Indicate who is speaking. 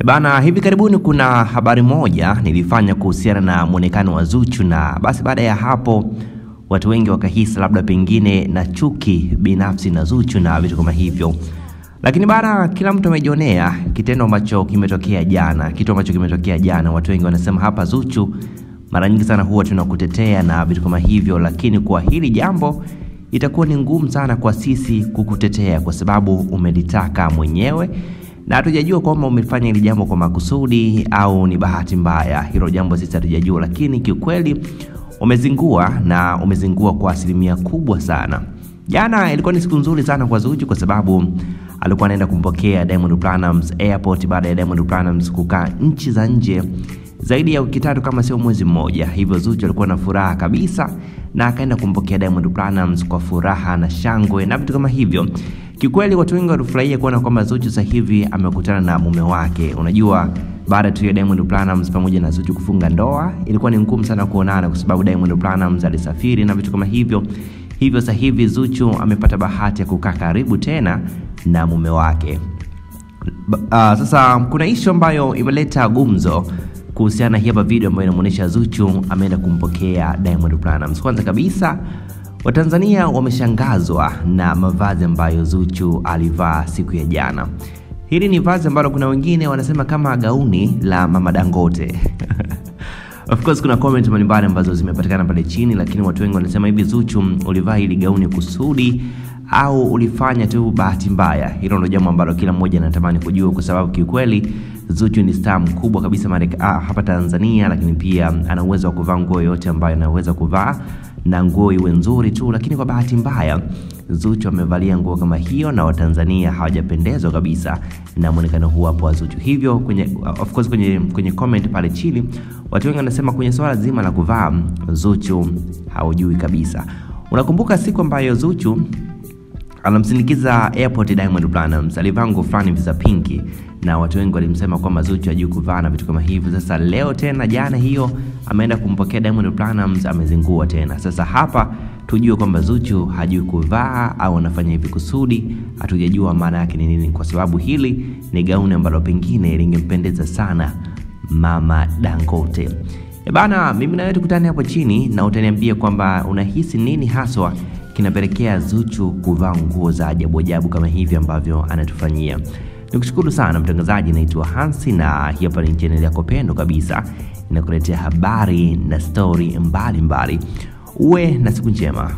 Speaker 1: Bana, hivi karibuni kuna habari moja nilifanya kuhusiana na muonekano wa Zuchu, na basi baada ya hapo watu wengi wakahisi labda pengine na chuki binafsi na Zuchu na vitu kama hivyo. Lakini bana, kila mtu amejionea kitendo ambacho kimetokea jana. Kitu ambacho kimetokea jana, watu wengi wanasema hapa Zuchu mara nyingi sana huwa tunakutetea na vitu kama hivyo, lakini kwa hili jambo itakuwa ni ngumu sana kwa sisi kukutetea kwa sababu umelitaka mwenyewe. Na hatujajua kwamba umefanya hili jambo kwa makusudi au ni bahati mbaya. Hilo jambo sisi hatujajua, lakini kiukweli umezingua, na umezingua kwa asilimia kubwa sana. Jana ilikuwa ni siku nzuri sana kwa Zuchu kwa sababu alikuwa anaenda kumpokea Diamond Platnumz airport baada ya Diamond Platnumz kukaa nchi za nje zaidi ya wiki 3 kama sio mwezi mmoja. Hivyo Zuchu alikuwa na furaha kabisa na akaenda kumpokea Diamond Platnumz kwa furaha na shangwe na vitu kama hivyo. Kikweli watu wengi walifurahia kuona kwamba Zuchu sasa hivi amekutana na mume wake. Unajua, baada tu ya Diamond Platnumz pamoja na Zuchu kufunga ndoa, ilikuwa ni ngumu sana kuonana kwa sababu Diamond Platnumz alisafiri na vitu kama hivyo. Hivyo sasa hivi Zuchu amepata bahati ya kukaa karibu tena na mume wake. Sasa kuna issue ambayo imeleta gumzo kuhusiana hapa video ambayo inamuonesha Zuchu ameenda kumpokea Diamond Platnumz. Kwanza kabisa, Watanzania wameshangazwa na mavazi ambayo Zuchu alivaa siku ya jana. Hili ni vazi ambalo kuna wengine wanasema kama gauni la Mama Dangote. Of course kuna comment mbalimbali ambazo zimepatikana pale chini, lakini watu wengi wanasema hivi, Zuchu ulivaa hili gauni kusudi au ulifanya tu bahati mbaya? Hilo ndio jambo ambalo kila mmoja anatamani kujua, kwa sababu kiukweli Zuchu ni star mkubwa kabisa hapa Tanzania, lakini pia ana uwezo wa kuvaa nguo yote ambayo anaweza kuvaa na nguo iwe nzuri tu. Lakini kwa bahati mbaya Zuchu amevalia nguo kama hiyo na Watanzania hawajapendezwa kabisa na muonekano huu hapo wa Zuchu. Hivyo kwenye comment pale chini watu wengi wanasema kwenye swala zima la kuvaa Zuchu haujui kabisa. Unakumbuka siku ambayo Zuchu anamsindikiza airport Diamond Platnumz, alivaa nguo fulani za pinki na watu wengi walimsema kwamba Zuchu hajui kuvaa na vitu kama hivyo. Sasa leo tena jana hiyo ameenda kumpokea Diamond Platnumz, amezingua tena. Sasa hapa tujue kwamba Zuchu hajui kuvaa au anafanya hivi kusudi. Hatujajua maana yake ni nini, kwa sababu hili ni gauni ambalo pengine lingempendeza sana Mama Dangote. Bana, mimi na wewe tukutane hapo chini na utaniambia kwamba unahisi nini haswa kinapelekea Zuchu kuvaa nguo za ajabu ajabu kama hivi ambavyo anatufanyia. Nikushukuru sana mtangazaji, naitwa Hansi na hii hapa ni channel yako pendo kabisa, inakuletea habari na story mbalimbali. Uwe na siku njema.